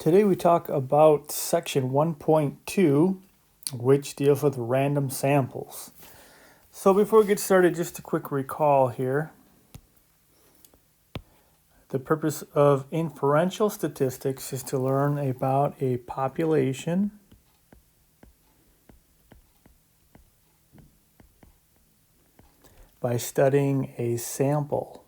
Today we talk about section 1.2, which deals with random samples. So before we get started, just a quick recall here. The purpose of inferential statistics is to learn about a population by studying a sample.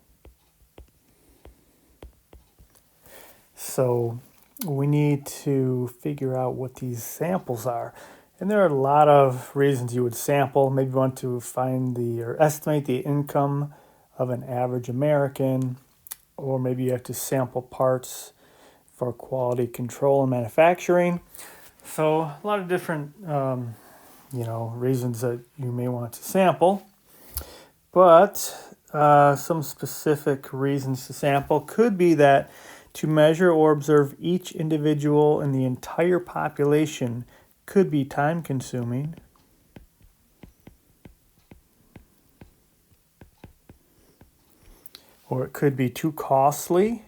So we need to figure out what these samples are. And there are a lot of reasons you would sample. Maybe you want to find or estimate the income of an average American, or maybe you have to sample parts for quality control and manufacturing. So a lot of different reasons that you may want to sample. But some specific reasons to sample could be that to measure or observe each individual in the entire population could be time-consuming. Or it could be too costly.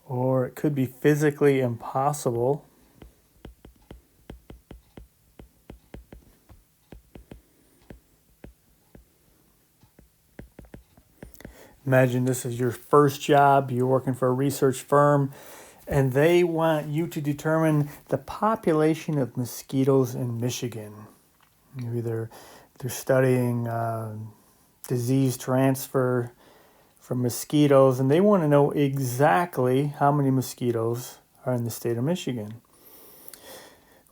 Or it could be physically impossible. Imagine this is your first job, you're working for a research firm, and they want you to determine the population of mosquitoes in Michigan. Maybe they're studying disease transfer from mosquitoes, and they want to know exactly how many mosquitoes are in the state of Michigan.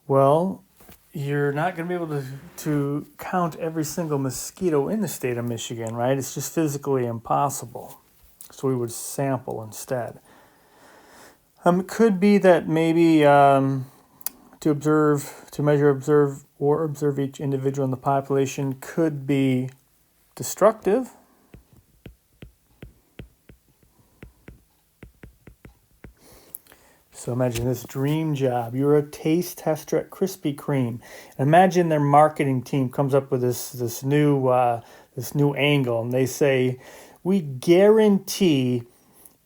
Well, you're not going to be able to count every single mosquito in the state of Michigan, right? It's just physically impossible. So we would sample instead. It could be that maybe to measure, observe each individual in the population could be destructive. So imagine this dream job. You're a taste tester at Krispy Kreme. Imagine their marketing team comes up with this new angle, and they say, "We guarantee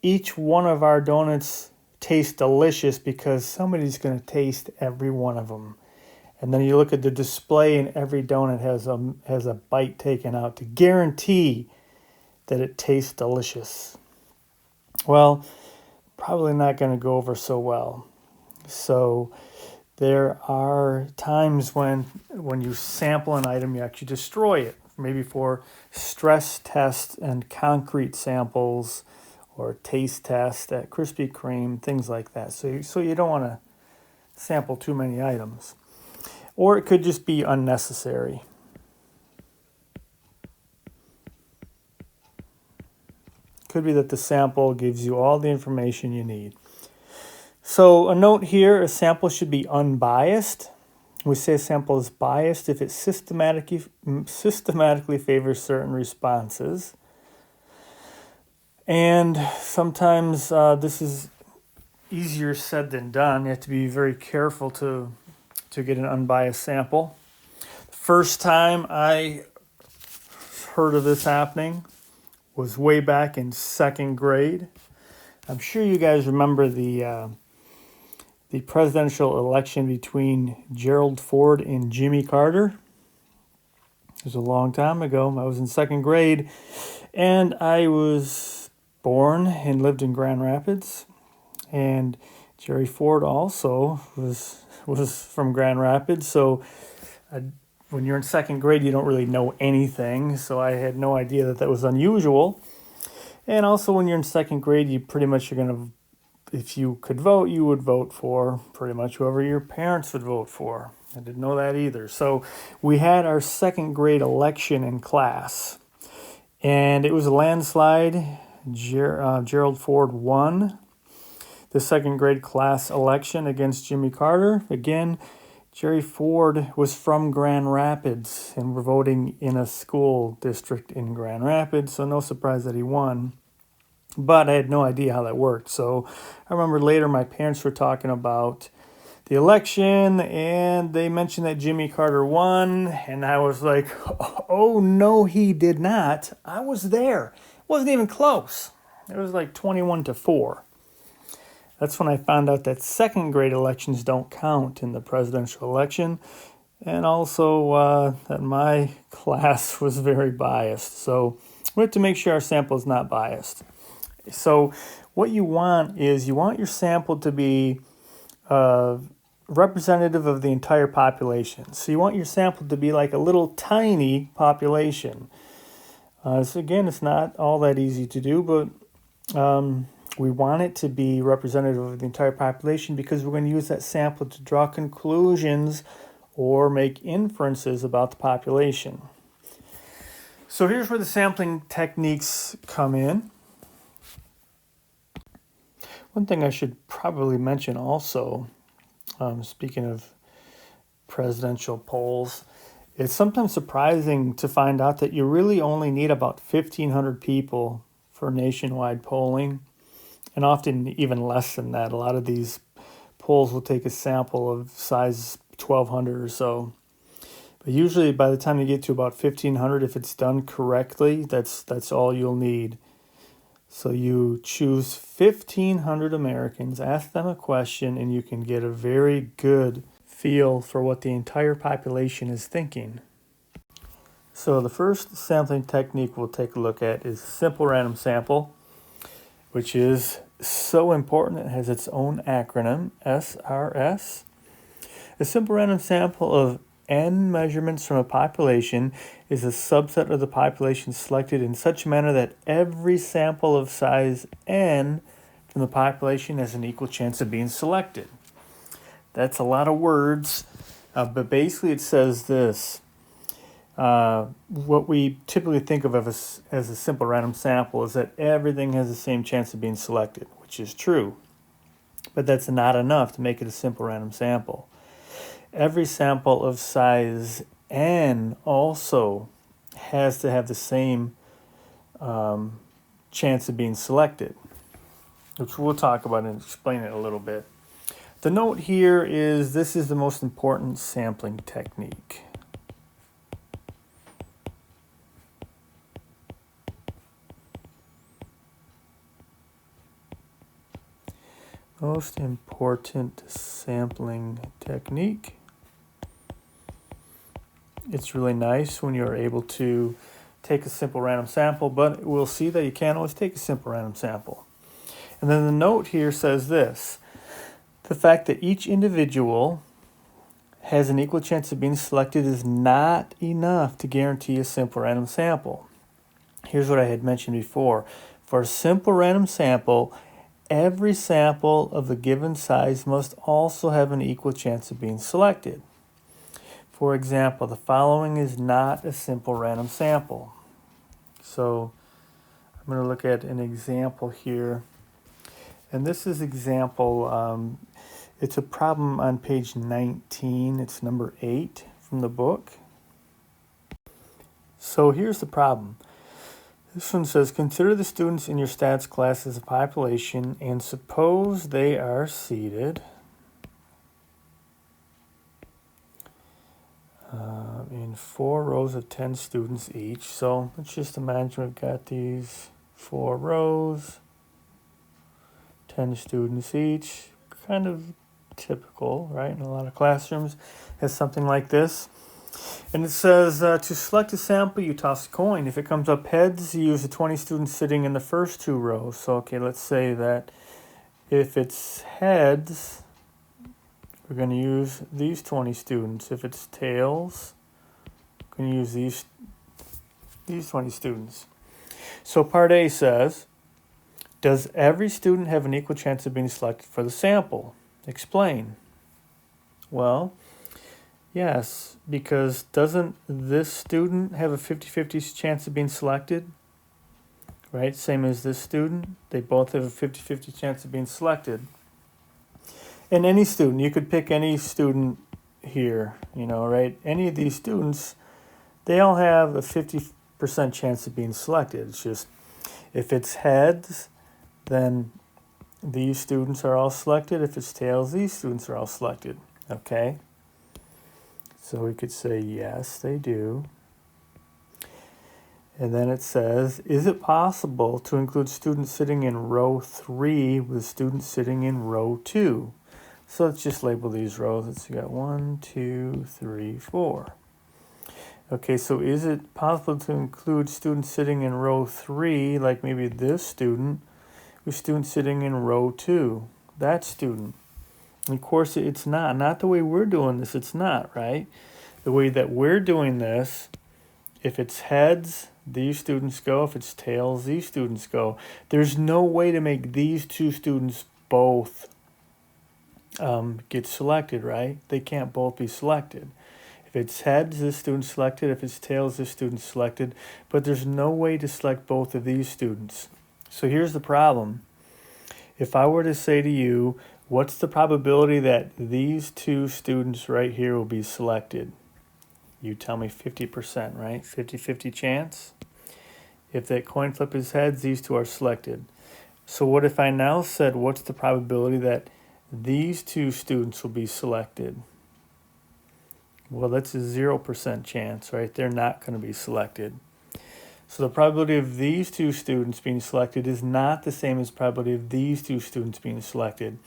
each one of our donuts tastes delicious because somebody's going to taste every one of them." And then you look at the display, and every donut has a bite taken out to guarantee that it tastes delicious. Well, probably not going to go over so well. So there are times when you sample an item, you actually destroy it, maybe for stress tests and concrete samples or taste tests at Krispy Kreme, things like that. So you don't want to sample too many items. Or it could just be unnecessary. Could be that the sample gives you all the information you need. So a note here, a sample should be unbiased. We say a sample is biased if it systematically favors certain responses. And sometimes this is easier said than done. You have to be very careful to get an unbiased sample. The first time I heard of this happening was way back in second grade. I'm sure you guys remember the presidential election between Gerald Ford and Jimmy Carter. It was a long time ago. I was in second grade, and I was born and lived in Grand Rapids. And Jerry Ford also was from Grand Rapids. So when you're in second grade, you don't really know anything. So I had no idea that was unusual. And also when you're in second grade, you pretty much are going to, if you could vote, you would vote for pretty much whoever your parents would vote for. I didn't know that either. So we had our second grade election in class. And it was a landslide. Gerald Ford won the second grade class election against Jimmy Carter. Again, Jerry Ford was from Grand Rapids, and we're voting in a school district in Grand Rapids, so no surprise that he won. But I had no idea how that worked. So I remember later my parents were talking about the election, and they mentioned that Jimmy Carter won, and I was like, oh, no, he did not. I was there. It wasn't even close. It was like 21-4. That's when I found out that second grade elections don't count in the presidential election, and also that my class was very biased. So we have to make sure our sample is not biased. So what you want is you want your sample to be representative of the entire population. So you want your sample to be like a little tiny population. So again, it's not all that easy to do, but we want it to be representative of the entire population because we're going to use that sample to draw conclusions or make inferences about the population. So here's where the sampling techniques come in. One thing I should probably mention also, speaking of presidential polls, it's sometimes surprising to find out that you really only need about 1,500 people for nationwide polling, and often even less than that. A lot of these polls will take a sample of size 1,200 or so. But usually by the time you get to about 1,500, if it's done correctly, that's all you'll need. So you choose 1,500 Americans, ask them a question, and you can get a very good feel for what the entire population is thinking. So the first sampling technique we'll take a look at is simple random sample, which is so important it has its own acronym, SRS. A simple random sample of n measurements from a population is a subset of the population selected in such a manner that every sample of size n from the population has an equal chance of being selected. That's a lot of words, but basically it says this. What we typically think of as a simple random sample is that everything has the same chance of being selected, which is true. But that's not enough to make it a simple random sample. Every sample of size n also has to have the same chance of being selected, which we'll talk about and explain it a little bit. The note here is this is the most important sampling technique. Most important sampling technique. It's really nice when you're able to take a simple random sample, but we'll see that you can't always take a simple random sample. And then the note here says this. The fact that each individual has an equal chance of being selected is not enough to guarantee a simple random sample. Here's what I had mentioned before. For a simple random sample, every sample of the given size must also have an equal chance of being selected. For example, the following is not a simple random sample. So I'm going to look at an example here. And this is example, it's a problem on page 19. It's number 8 from the book. So here's the problem. This one says, consider the students in your stats class as a population and suppose they are seated in 4 rows of 10 students each. So let's just imagine we've got these 4 rows, 10 students each, kind of typical, right? In a lot of classrooms has something like this. And it says, to select a sample, you toss a coin. If it comes up heads, you use the 20 students sitting in the first 2 rows. So, okay, let's say that if it's heads, we're going to use these 20 students. If it's tails, we're going to use these 20 students. So part A says, does every student have an equal chance of being selected for the sample? Explain. Well, yes, because doesn't this student have a 50-50 chance of being selected? Right, same as this student. They both have a 50-50 chance of being selected. And any student, you could pick any student here, right? Any of these students, they all have a 50% chance of being selected. It's just, if it's heads, then these students are all selected. If it's tails, these students are all selected, okay? So we could say, yes, they do. And then it says, is it possible to include students sitting in row 3 with students sitting in row 2? So let's just label these rows. Let's see, we got 1, 2, 3, 4. Okay, so is it possible to include students sitting in row 3, like maybe this student, with students sitting in row 2, that student? And of course, it's not the way we're doing this, it's not, right? The way that we're doing this, if it's heads, these students go. If it's tails, these students go. There's no way to make these two students both get selected, right? They can't both be selected. If it's heads, this student's selected. If it's tails, this student's selected. But there's no way to select both of these students. So here's the problem. If I were to say to you, what's the probability that these two students right here will be selected? You tell me 50%, right? 50-50 chance. If that coin flip is heads, these two are selected. So what if I now said, what's the probability that these two students will be selected? Well, that's a 0% chance, right? They're not going to be selected. So the probability of these two students being selected is not the same as the probability of these two students being selected.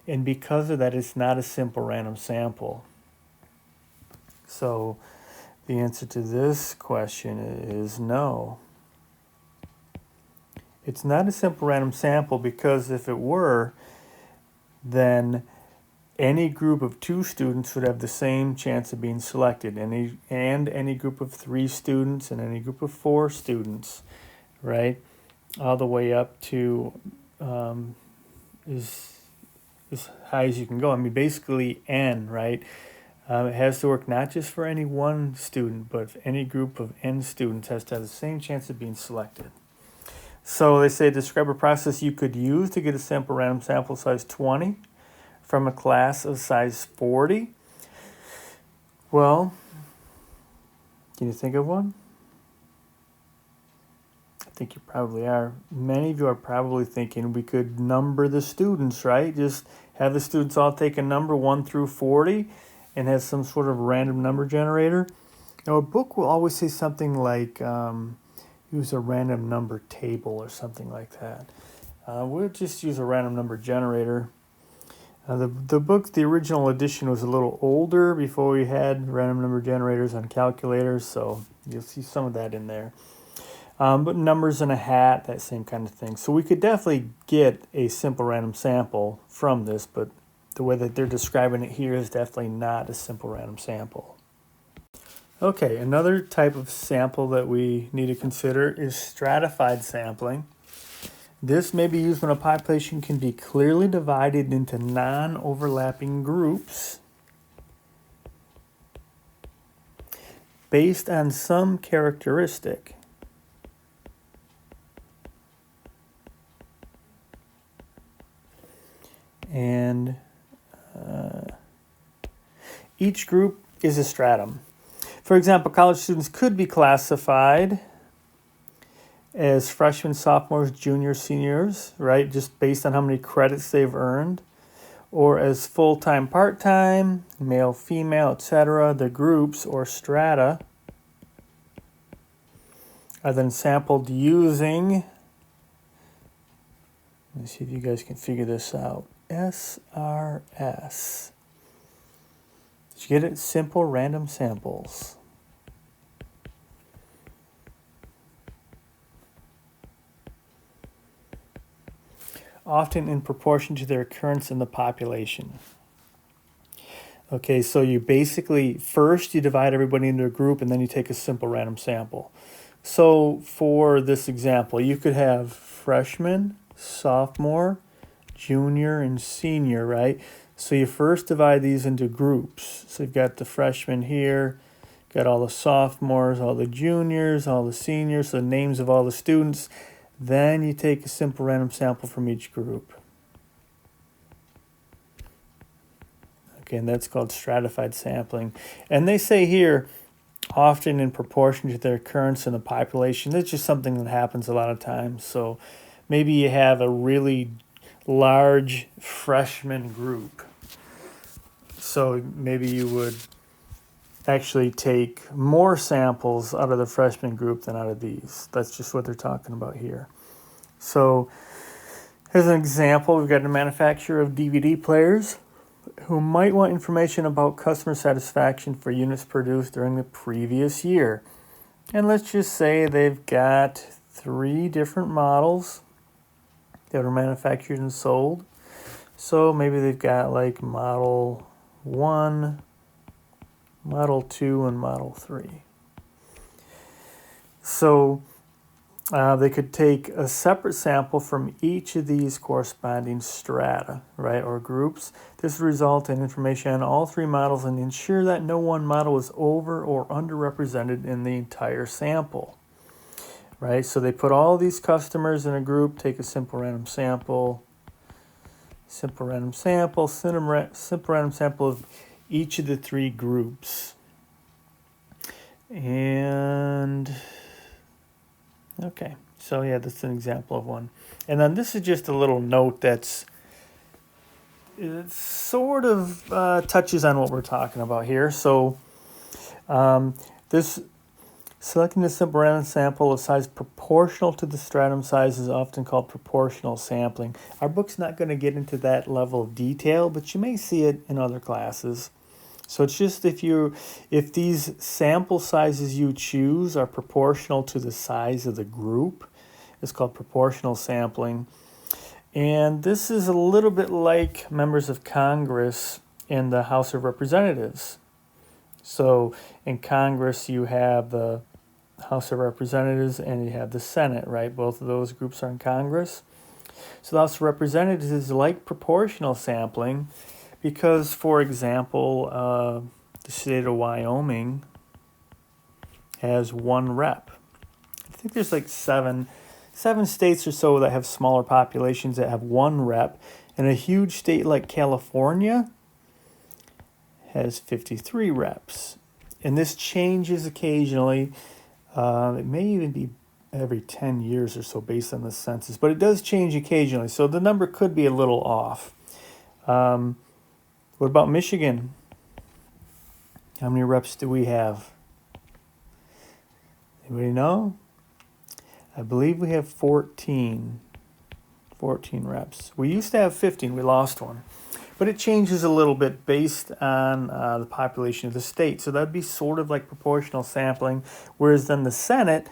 And because of that, it's not a simple random sample. So the answer to this question is no. It's not a simple random sample, because if it were, then any group of 2 students would have the same chance of being selected. Any group of 3 students and any group of 4 students, right? All the way up to as high as you can go. I mean, basically n, right? It has to work not just for any one student, but any group of n students has to have the same chance of being selected. So they say, describe a process you could use to get a simple random sample size 20 from a class of size 40. Well, can you think of one? I think you probably are. Many of you are probably thinking we could number the students, right? Just have the students all take a number 1 through 40 and have some sort of random number generator. Now, a book will always say something like, use a random number table or something like that. We'll just use a random number generator. The book, the original edition, was a little older before we had random number generators on calculators, so you'll see some of that in there. But numbers in a hat, that same kind of thing. So we could definitely get a simple random sample from this, but the way that they're describing it here is definitely not a simple random sample. Okay, another type of sample that we need to consider is stratified sampling. This may be used when a population can be clearly divided into non-overlapping groups based on some characteristic. And each group is a stratum. For example, college students could be classified as freshmen, sophomores, juniors, seniors, right? Just based on how many credits they've earned. Or as full-time, part-time, male, female, etc. The groups, or strata, are then sampled using, let me see if you guys can figure this out, SRS. Did you get it? Simple random samples. Often in proportion to their occurrence in the population. Okay, so you basically, first you divide everybody into a group and then you take a simple random sample. So for this example, you could have freshman, sophomore, junior, and senior, right? So you first divide these into groups. So you've got the freshmen here, got all the sophomores, all the juniors, all the seniors, the names of all the students. Then you take a simple random sample from each group. Okay, and that's called stratified sampling. And they say here, often in proportion to their occurrence in the population. That's just something that happens a lot of times. So maybe you have a really large freshman group. So maybe you would actually take more samples out of the freshman group than out of these. That's just what they're talking about here. So here's an example. We've got a manufacturer of DVD players who might want information about customer satisfaction for units produced during the previous year. And let's just say they've got 3 different models that were manufactured and sold. So maybe they've got like Model 1, Model 2, and Model 3. So they could take a separate sample from each of these corresponding strata, right, or groups. This would result in information on all 3 models and ensure that no one model is over or underrepresented in the entire sample, right? So they put all these customers in a group, take a simple random sample of each of the 3 groups. And okay, so yeah, that's an example of one. And then this is just a little note that's it sort of touches on what we're talking about here. So this selecting a simple random sample of size proportional to the stratum size is often called proportional sampling. Our book's not going to get into that level of detail, but you may see it in other classes. So it's just if these sample sizes you choose are proportional to the size of the group, it's called proportional sampling. And this is a little bit like members of Congress in the House of Representatives. So in Congress, you have the House of Representatives and you have the Senate, right? Both of those groups are in Congress. So the House of Representatives is like proportional sampling because, for example, the state of Wyoming has 1 rep. I think there's like seven states or so that have smaller populations that have 1 rep, and a huge state like California has 53 reps. And this changes occasionally. It may even be every 10 years or so based on the census, but it does change occasionally, so the number could be a little off. What about Michigan? How many reps do we have? Anybody know? I believe we have 14 reps. We used to have 15. We lost one. But it changes a little bit based on the population of the state. So that'd be sort of like proportional sampling. Whereas then the Senate,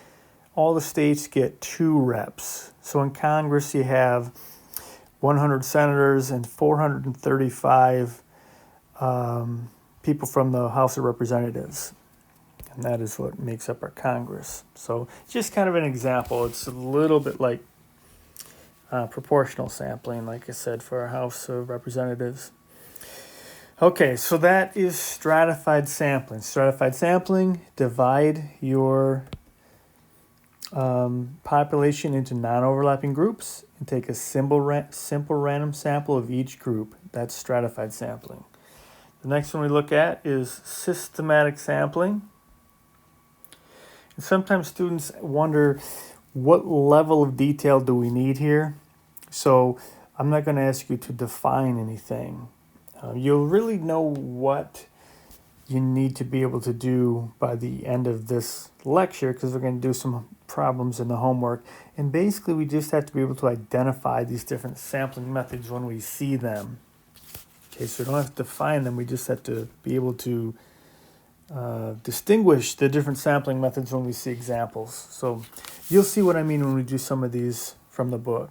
all the states get 2 reps. So in Congress, you have 100 senators and 435 people from the House of Representatives. And that is what makes up our Congress. So just kind of an example. It's a little bit like proportional sampling, like I said, for our House of Representatives. Okay, so that is stratified sampling. Stratified sampling, divide your population into non-overlapping groups and take a simple random sample of each group. That's stratified sampling. The next one we look at is systematic sampling. And sometimes students wonder, what level of detail do we need here? So I'm not going to ask you to define anything. You'll really know what you need to be able to do by the end of this lecture, because we're going to do some problems in the homework. And basically we just have to be able to identify these different sampling methods when we see them. Okay, so we don't have to define them, we just have to be able to distinguish the different sampling methods when we see examples. So you'll see what I mean when we do some of these from the book.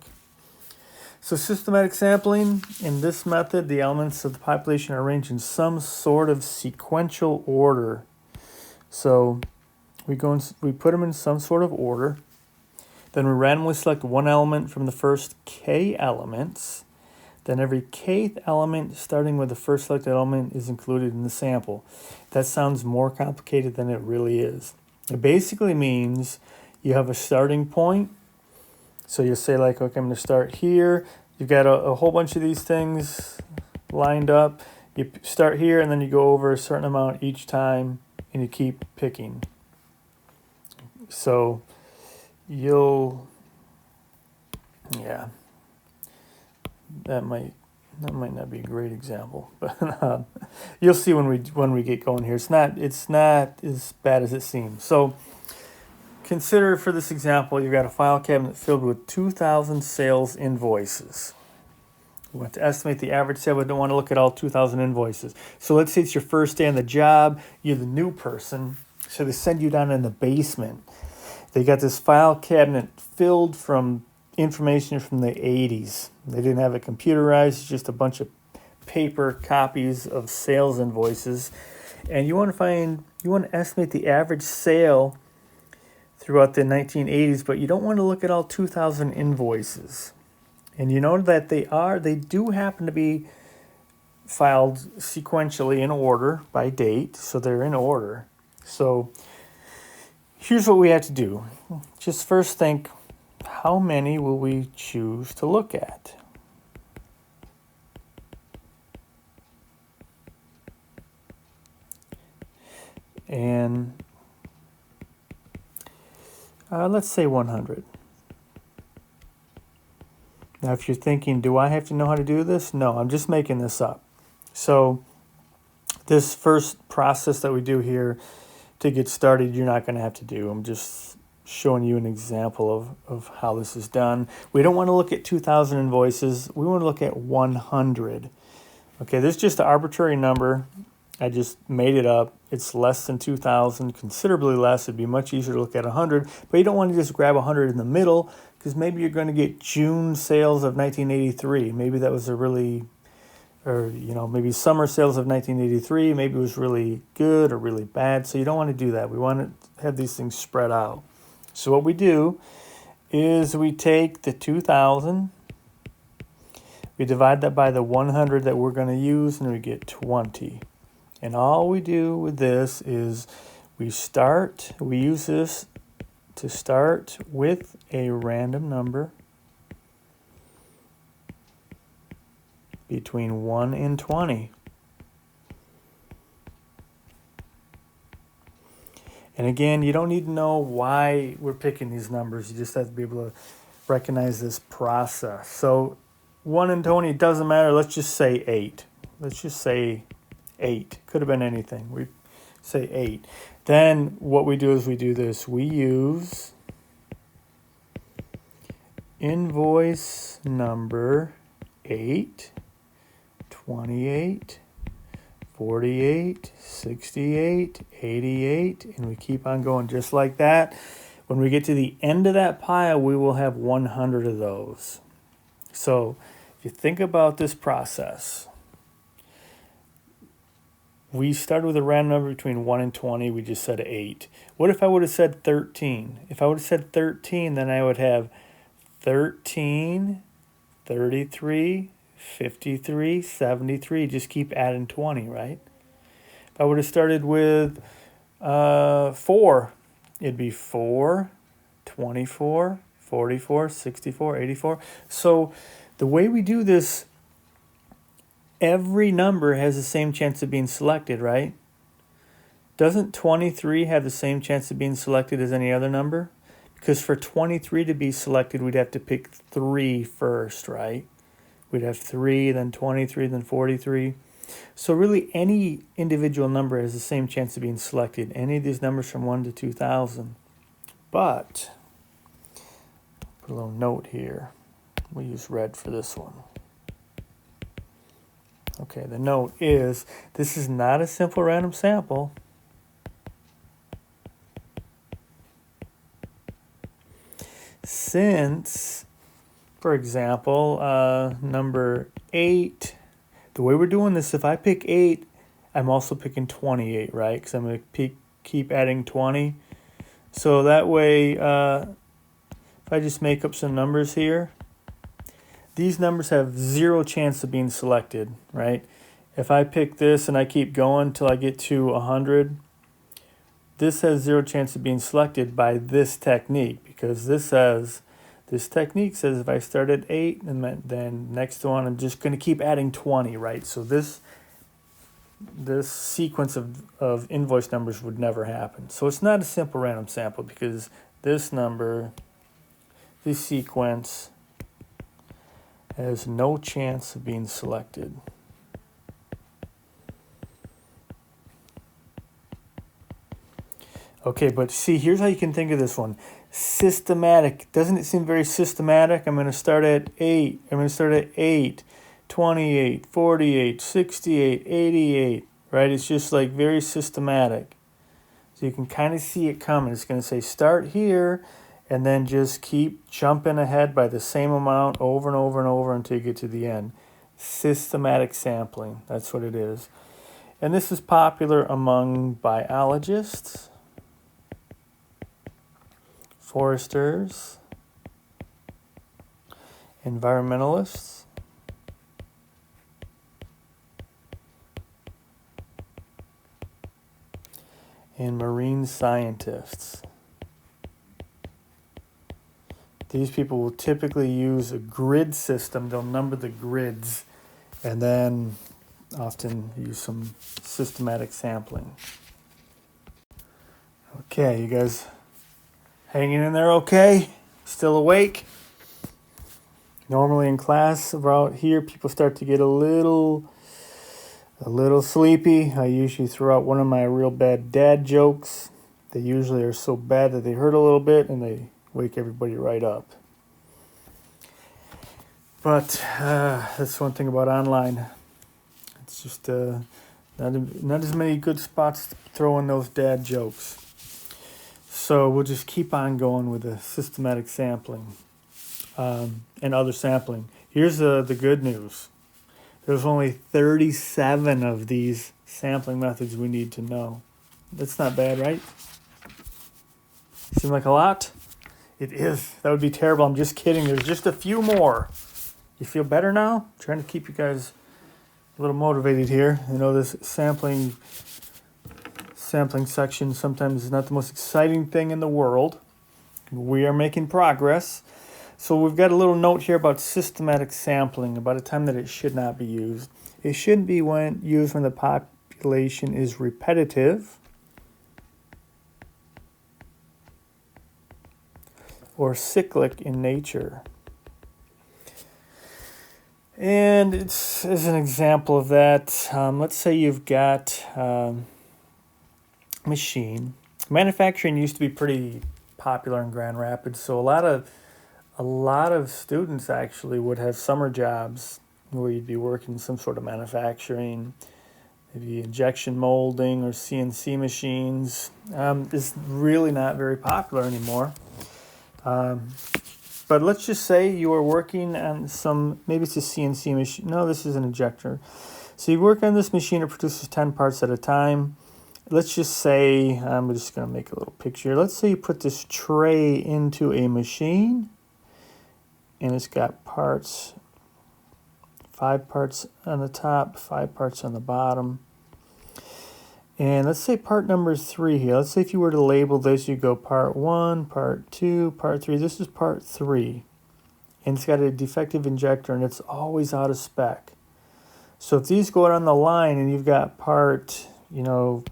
So systematic sampling, in this method, the elements of the population are arranged in some sort of sequential order. So we put them in some sort of order. Then we randomly select one element from the first k elements. Then every kth element, starting with the first selected element, is included in the sample. That sounds more complicated than it really is. It basically means you have a starting point. So you say like, okay, I'm going to start here. You've got a whole bunch of these things lined up. You start here and then you go over a certain amount each time and you keep picking. So that might That might not be a great example, but you'll see when we get going here. It's not as bad as it seems. So consider for this example, you've got a file cabinet filled with 2,000 sales invoices. We want to estimate the average sale. We don't want to look at all 2,000 invoices. So let's say it's your first day on the job. You're the new person. So they send you down in the basement. They got this file cabinet filled from information from the 80s. They didn't have it computerized. It's just a bunch of paper copies of sales invoices. And you want to estimate the average sale throughout the 1980s, but you don't want to look at all 2,000 invoices. And you know that they do happen to be filed sequentially in order by date, so they're in order. So here's what we have to do. Just first think, how many will we choose to look at? And let's say 100. Now, if you're thinking, do I have to know how to do this? No, I'm just making this up. So this first process that we do here to get started, you're not going to have to do. I'm just showing you an example of how this is done. We don't want to look at 2,000 invoices. We want to look at 100. Okay, this is just an arbitrary number. I just made it up. It's less than 2,000, considerably less. It'd be much easier to look at 100, but you don't want to just grab 100 in the middle, because maybe you're going to get June sales of 1983. Maybe that was maybe summer sales of 1983. Maybe it was really good or really bad. So you don't want to do that. We want to have these things spread out. So what we do is we take the 2,000, we divide that by the 100 that we're going to use, and we get 20. And all we do with this is we use this to start with a random number between 1 and 20. And again, you don't need to know why we're picking these numbers. You just have to be able to recognize this process. So 1 and 20, it doesn't matter. Let's just say 8. Let's just say 8. Could have been anything. We say 8. Then what we do is we do this. We use invoice number 8, 28, 48, 68, 88, and we keep on going just like that. When we get to the end of that pile, we will have 100 of those. So if you think about this process, we started with a random number between 1 and 20. We just said 8. What if I would have said 13? If I would have said 13, then I would have 13, 33, 53, 73. Just keep adding 20, right? If I would have started with 4, it'd be 4, 24, 44, 64, 84. So the way we do this, every number has the same chance of being selected, right? Doesn't 23 have the same chance of being selected as any other number? Because for 23 to be selected, we'd have to pick 3 first, right? We'd have 3, then 23, then 43. So really, any individual number has the same chance of being selected. Any of these numbers from 1 to 2,000. But, put a little note here. We'll use red for this one. Okay, the note is, this is not a simple random sample. Since, for example, number 8, the way we're doing this, if I pick 8, I'm also picking 28, right? Because I'm going to keep adding 20. So that way, if I just make up some numbers here, these numbers have 0 chance of being selected, right? If I pick this and I keep going till I get to 100, this has 0 chance of being selected by this technique, because this technique says if I start at 8, and then next one I'm just going to keep adding 20, right? So this sequence of invoice numbers would never happen. So it's not a simple random sample, because this number, this sequence, has no chance of being selected. Okay, but see, here's how you can think of this one. Systematic. Doesn't it seem very systematic? I'm going to start at 8. I'm going to start at 8, 28, 48, 68, 88. Right? It's just like very systematic. So you can kind of see it coming. It's going to say start here and then just keep jumping ahead by the same amount over and over and over until you get to the end. Systematic sampling. That's what it is. And this is popular among biologists, foresters, environmentalists, and marine scientists. These people will typically use a grid system. They'll number the grids and then often use some systematic sampling. Okay, you guys hanging in there okay? Still awake? Normally in class about here, people start to get a little sleepy. I usually throw out one of my real bad dad jokes. They usually are so bad that they hurt a little bit and they wake everybody right up. But that's one thing about online. It's just not as many good spots to throw in those dad jokes. So we'll just keep on going with the systematic sampling and other sampling. Here's the good news. There's only 37 of these sampling methods we need to know. That's not bad, right? Seem like a lot? It is. That would be terrible. I'm just kidding. There's just a few more. You feel better now? I'm trying to keep you guys a little motivated here. You know, this sampling section sometimes is not the most exciting thing in the world. We are making progress. So we've got a little note here about systematic sampling, about a time that it should not be used. It shouldn't be used when the population is repetitive or cyclic in nature. And it's as an example of that, let's say you've got machine. Manufacturing used to be pretty popular in Grand Rapids, so a lot of students actually would have summer jobs where you'd be working some sort of manufacturing, maybe injection molding or CNC machines. It's really not very popular anymore. But let's just say you are working on maybe it's a CNC machine. No, this is an injector. So you work on this machine, it produces 10 parts at a time. Let's just say, I'm just going to make a little picture. Let's say you put this tray into a machine, and it's got parts, 5 parts on the top, 5 parts on the bottom. And let's say part number 3 here. Let's say if you were to label this, you go part 1, part 2, part 3. This is part 3. And it's got a defective injector, and it's always out of spec. So if these go out on the line and you've got part 1,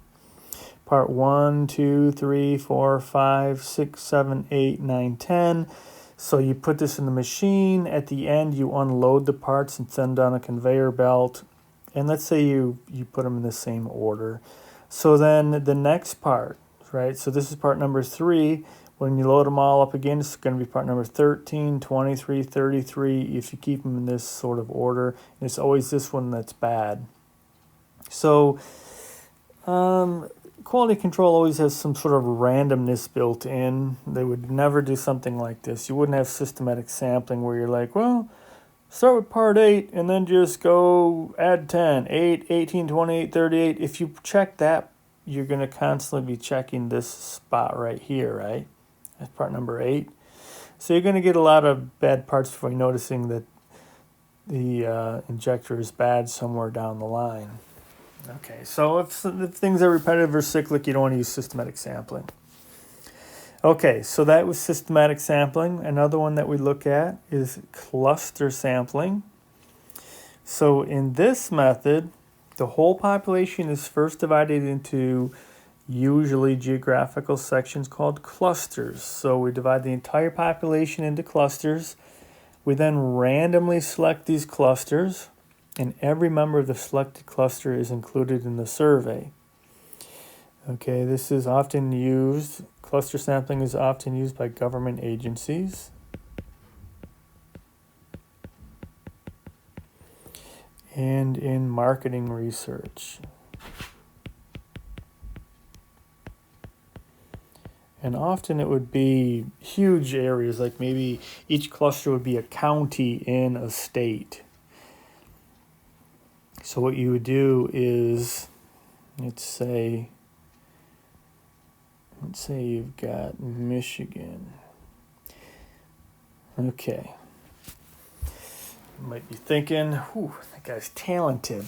2, 3, 4, 5, 6, 7, 8, 9, 10. So you put this in the machine. At the end, you unload the parts and send down a conveyor belt. And let's say you put them in the same order. So then the next part, right? So this is part number 3. When you load them all up again, it's going to be part number 13, 23, 33, if you keep them in this sort of order. And it's always this one that's bad. So quality control always has some sort of randomness built in. They would never do something like this. You wouldn't have systematic sampling where you're like, well, start with part 8 and then just go add 10, 8, 18, 28, 38. If you check that, you're going to constantly be checking this spot right here, right? That's part number 8. So you're going to get a lot of bad parts before you're noticing that the injector is bad somewhere down the line. Okay, so if things are repetitive or cyclic, you don't want to use systematic sampling. Okay, so that was systematic sampling. Another one that we look at is cluster sampling. So in this method, the whole population is first divided into usually geographical sections called clusters. So we divide the entire population into clusters. We then randomly select these clusters, and every member of the selected cluster is included in the survey. Okay, this is often used, cluster sampling is often used by government agencies. And in marketing research. And often it would be huge areas, like maybe each cluster would be a county in a state. So what you would do is, let's say you've got Michigan. Okay. You might be thinking, that guy's talented.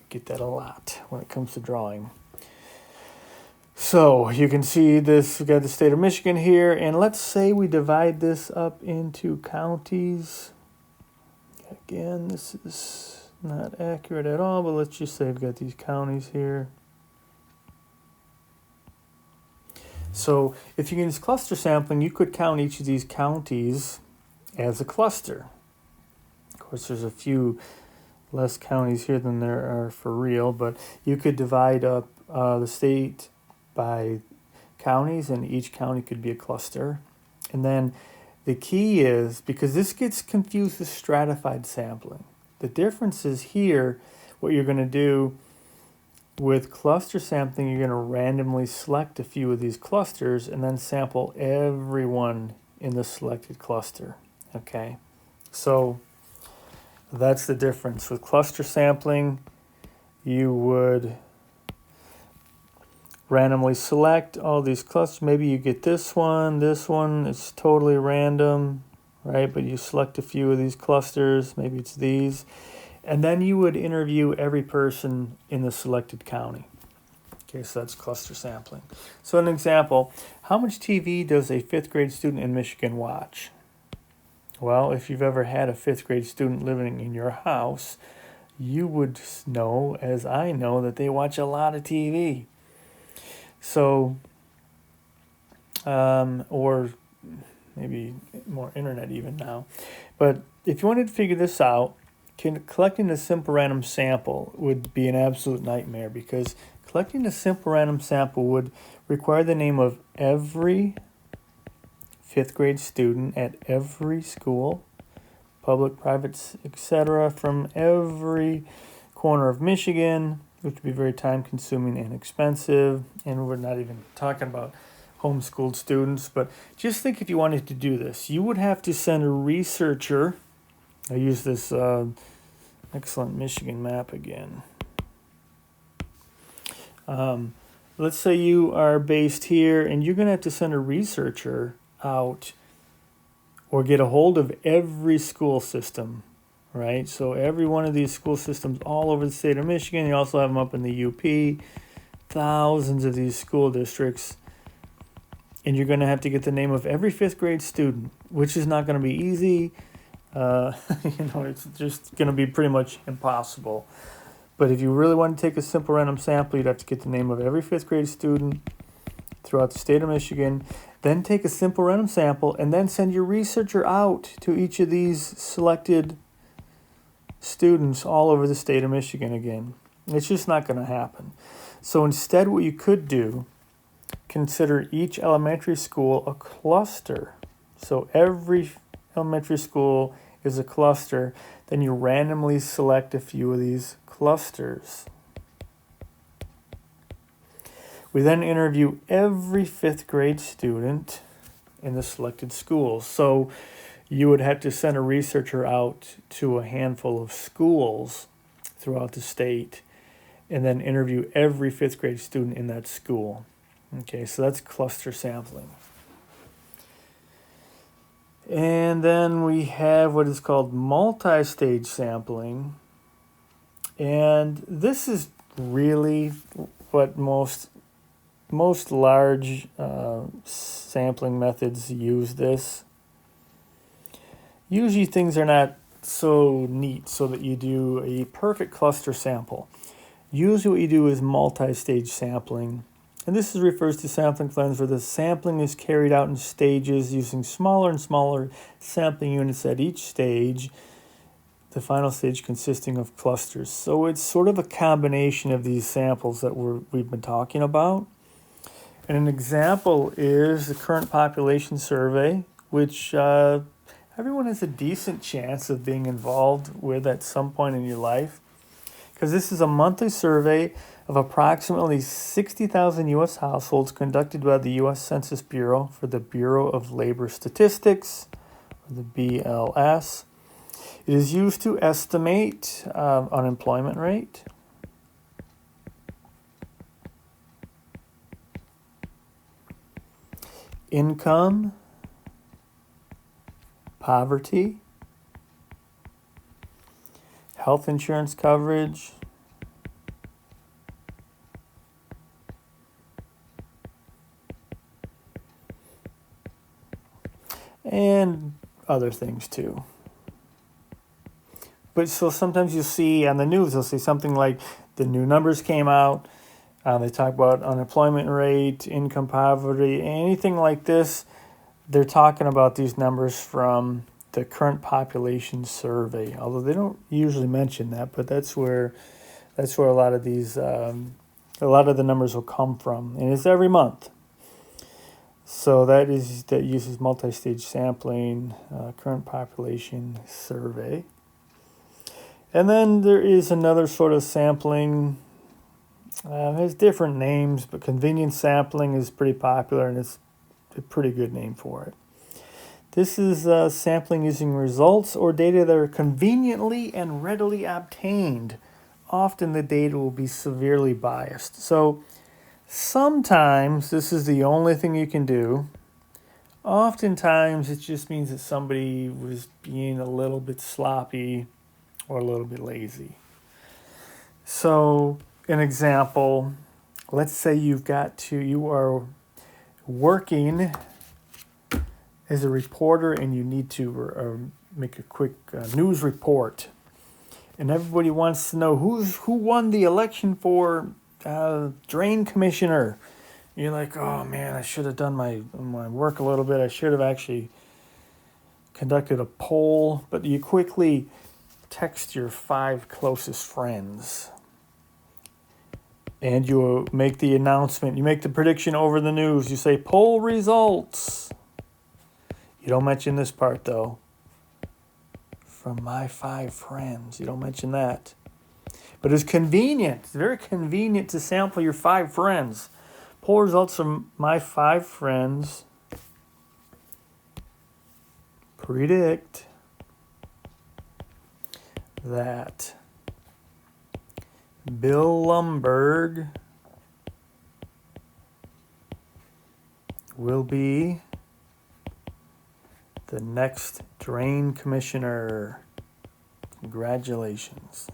Get that a lot when it comes to drawing. So you can see this, we've got the state of Michigan here, and let's say we divide this up into counties. Again, this is not accurate at all, but let's just say we've got these counties here. So if you use cluster sampling, you could count each of these counties as a cluster. Of course, there's a few less counties here than there are for real, but you could divide up the state by counties, and each county could be a cluster. And then the key is, because this gets confused with stratified sampling, the difference is here, what you're going to do with cluster sampling, you're going to randomly select a few of these clusters and then sample everyone in the selected cluster. Okay, so that's the difference. With cluster sampling, you would randomly select all these clusters. Maybe you get this one, it's totally random, right? But you select a few of these clusters, maybe it's these. And then you would interview every person in the selected county. Okay, so that's cluster sampling. So an example, how much TV does a 5th grade student in Michigan watch? Well, if you've ever had a 5th grade student living in your house, you would know, as I know, that they watch a lot of TV. So, or maybe more internet even now. But if you wanted to figure this out, collecting a simple random sample would be an absolute nightmare, because collecting a simple random sample would require the name of every 5th grade student at every school, public, private, etc., from every corner of Michigan, which would be very time consuming and expensive. And we're not even talking about homeschooled students. But just think, if you wanted to do this, you would have to send a researcher. I use this excellent Michigan map again. Let's say you are based here, and you're going to have to send a researcher out or get a hold of every school system, right? So every one of these school systems all over the state of Michigan. You also have them up in the UP, thousands of these school districts. And you're going to have to get the name of every 5th grade student, which is not going to be easy. It's just going to be pretty much impossible. But if you really want to take a simple random sample, you'd have to get the name of every 5th grade student throughout the state of Michigan, then take a simple random sample, and then send your researcher out to each of these selected students all over the state of Michigan again. It's just not going to happen. So instead, what you could do, consider each elementary school a cluster. So every elementary school is a cluster. Then you randomly select a few of these clusters. We then interview every 5th grade student in the selected schools. So you would have to send a researcher out to a handful of schools throughout the state and then interview every 5th grade student in that school. Okay, so that's cluster sampling. And then we have what is called multi-stage sampling. And this is really what most large sampling methods use this. Usually things are not so neat so that you do a perfect cluster sample. Usually what you do is multi-stage sampling, And this refers to sampling cleanse where the sampling is carried out in stages using smaller and smaller sampling units at each stage, the final stage consisting of clusters. So it's sort of a combination of these samples that we've been talking about. And an example is the current population survey, which everyone has a decent chance of being involved with at some point in your life. Because this is a monthly survey of approximately 60,000 U.S. households conducted by the U.S. Census Bureau for the Bureau of Labor Statistics, or the BLS. It is used to estimate unemployment rate, income, poverty, health insurance coverage, and other things too. But so sometimes you'll see on the news, they'll say something like the new numbers came out. They talk about unemployment rate, income poverty, anything like this. They're talking about these numbers from the current population survey, although they don't usually mention that, but that's where a lot of these a lot of the numbers will come from, and it's every month. So that uses multi-stage sampling, current population survey. And then there is another sort of sampling. It has different names, but convenience sampling is pretty popular, and it's a pretty good name for it. This is sampling using results or data that are conveniently and readily obtained. Often the data will be severely biased. So sometimes this is the only thing you can do. Oftentimes it just means that somebody was being a little bit sloppy or a little bit lazy. So an example, let's say you are working as a reporter and you need to make a quick news report, and everybody wants to know who won the election for drain commissioner. You're like, oh man, I should have done my work a little bit. I should have actually conducted a poll. But you quickly text your 5 closest friends, and you make the announcement. You make the prediction over the news. You say, poll results. You don't mention this part, though. From my 5 friends. You don't mention that. But it's convenient. It's very convenient to sample your 5 friends. Poll results from my 5 friends predict that Bill Lumberg will be the next drain commissioner. Congratulations.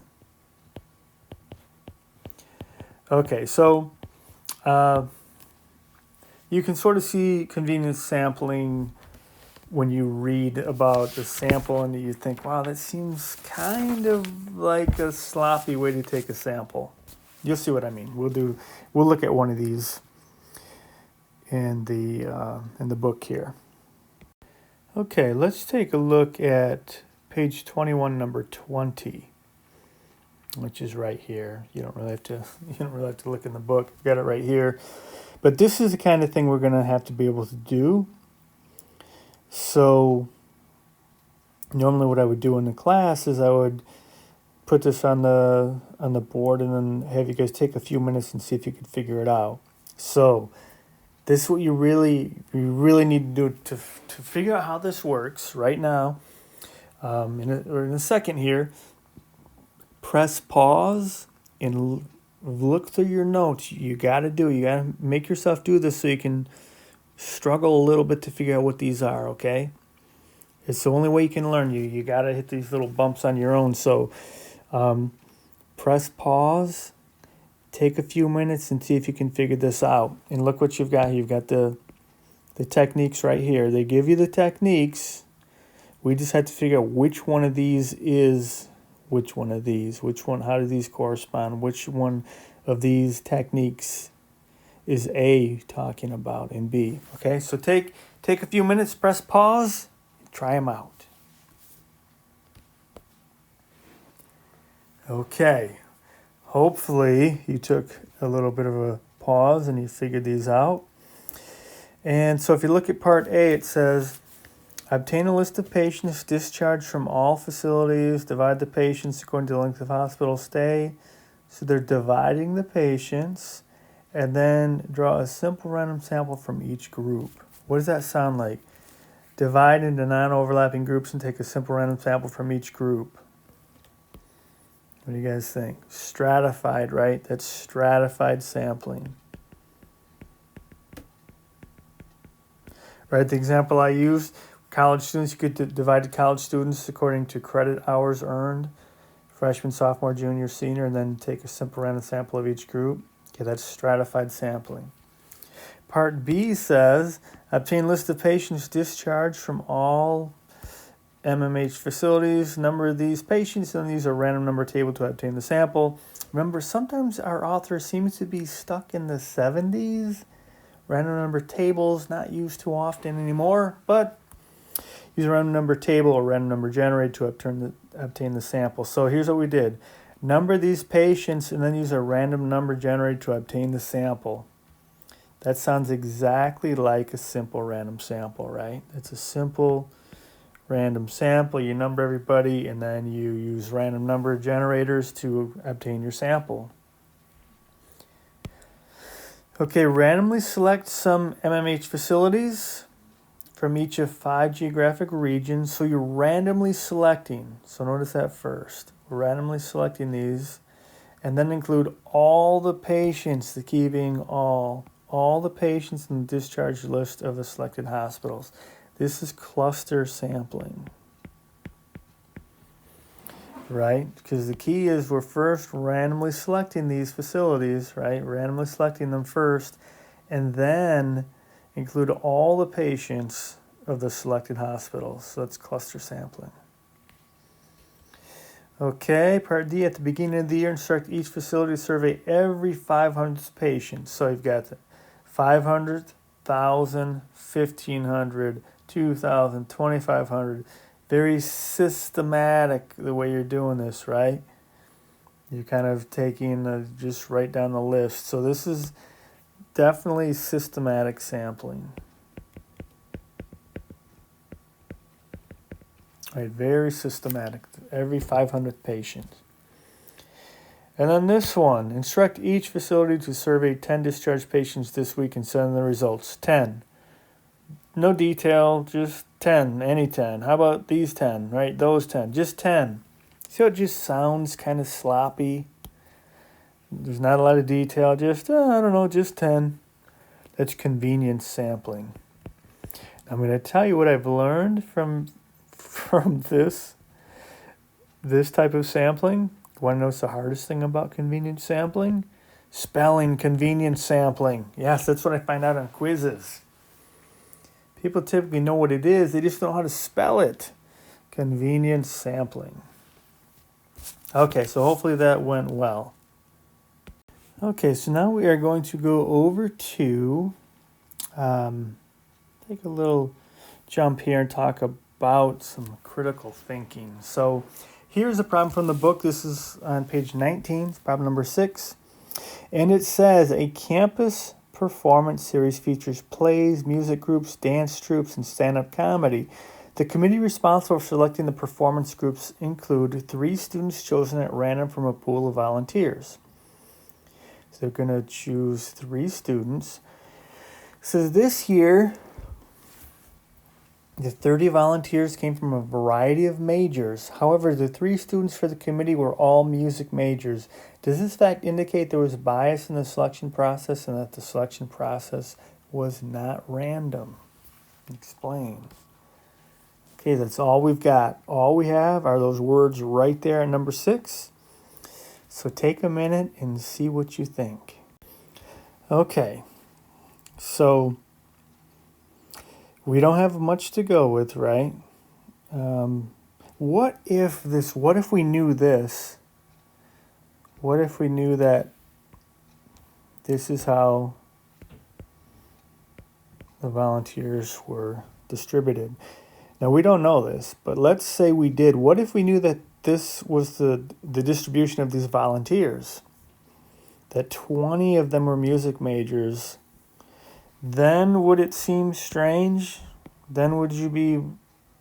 Okay, so you can sort of see convenience sampling when you read about the sample and you think, wow, that seems kind of like a sloppy way to take a sample. You'll see what I mean. We'll look at one of these in the book here. Okay, let's take a look at page 21, number 20, which is right here. You don't really have to look in the book. You've got it right here. But this is the kind of thing we're going to have to be able to do. So normally what I would do in the class is I would put this on the board and then have you guys take a few minutes and see if you could figure it out. So this is what you really need to do to figure out how this works right now. In a second here, press pause and look through your notes. You got to make yourself do this so you can struggle a little bit to figure out what these are, okay? It's the only way you can learn. You got to hit these little bumps on your own. So press pause, take a few minutes and see if you can figure this out. And look what you've got. You've got the techniques right here. They give you the techniques. We just have to figure out which one of these is which one of these. How do these correspond? Which one of these techniques is A talking about in B? Okay, so take a few minutes, press pause, try them out. Okay, hopefully you took a little bit of a pause and you figured these out. And so if you look at part A, it says, obtain a list of patients discharged from all facilities, divide the patients according to the length of hospital stay. So they're dividing the patients, and then draw a simple random sample from each group. What does that sound like? Divide into non-overlapping groups and take a simple random sample from each group. What do you guys think? Stratified, right? That's stratified sampling. Right, the example I used, college students, you could divide the college students according to credit hours earned, freshman, sophomore, junior, senior, and then take a simple random sample of each group. Okay, that's stratified sampling. Part B says, obtain a list of patients discharged from all MMH facilities, number of these patients, and use a random number table to obtain the sample. Remember, sometimes our author seems to be stuck in the 70s. Random number tables, not used too often anymore, but use a random number table or random number generator to obtain the sample. So here's what we did. Number these patients and then use a random number generator to obtain the sample. That sounds exactly like a simple random sample, right? It's a simple random sample. You number everybody and then you use random number generators to obtain your sample. Okay, randomly select some MMH facilities from each of 5 geographic regions. So you're randomly selecting. So notice that first. We're randomly selecting these. And then include all the patients, the key being all the patients in the discharge list of the selected hospitals. This is cluster sampling. Right? Because the key is we're first randomly selecting these facilities, right? Randomly selecting them first, and then include all the patients of the selected hospitals. So that's cluster sampling. Okay, part D, at the beginning of the year, instruct each facility to survey every 500th patient. So you've got 500, 1,000, 1,500, 2,000, 2,500. Very systematic the way you're doing this, right? You're kind of taking just right down the list. So this is definitely systematic sampling. Right, very systematic, every 500th patient. And then this one, instruct each facility to survey 10 discharged patients this week and send the results. 10. No detail, just 10, any 10. How about these 10, right? Those 10, just 10. See how it just sounds kind of sloppy? There's not a lot of detail, just, I don't know, just 10. That's convenience sampling. I'm going to tell you what I've learned from this type of sampling. You want to know what's the hardest thing about convenience sampling? Spelling convenience sampling. Yes, that's what I find out on quizzes. People typically know what it is, they just don't know how to spell it. Convenience sampling. Okay, so hopefully that went well. Okay, so now we are going to go over to take a little jump here and talk about some critical thinking. So here's a problem from the book. This is on page 19, problem number 6. And it says a campus performance series features plays, music groups, dance troupes, and stand-up comedy. The committee responsible for selecting the performance groups include 3 students chosen at random from a pool of volunteers. So they're going to choose 3 students. It says this year, the 30 volunteers came from a variety of majors. However, the 3 students for the committee were all music majors. Does this fact indicate there was bias in the selection process and that the selection process was not random? Explain. Okay, that's all we've got. All we have are those words right there at number 6. So take a minute and see what you think. Okay, so we don't have much to go with, right? What if we knew this? What if we knew that this is how the volunteers were distributed. Now, we don't know this, but let's say we did. What if we knew that this was the distribution of these volunteers? That 20 of them were music majors. Then would it seem strange? Then would you be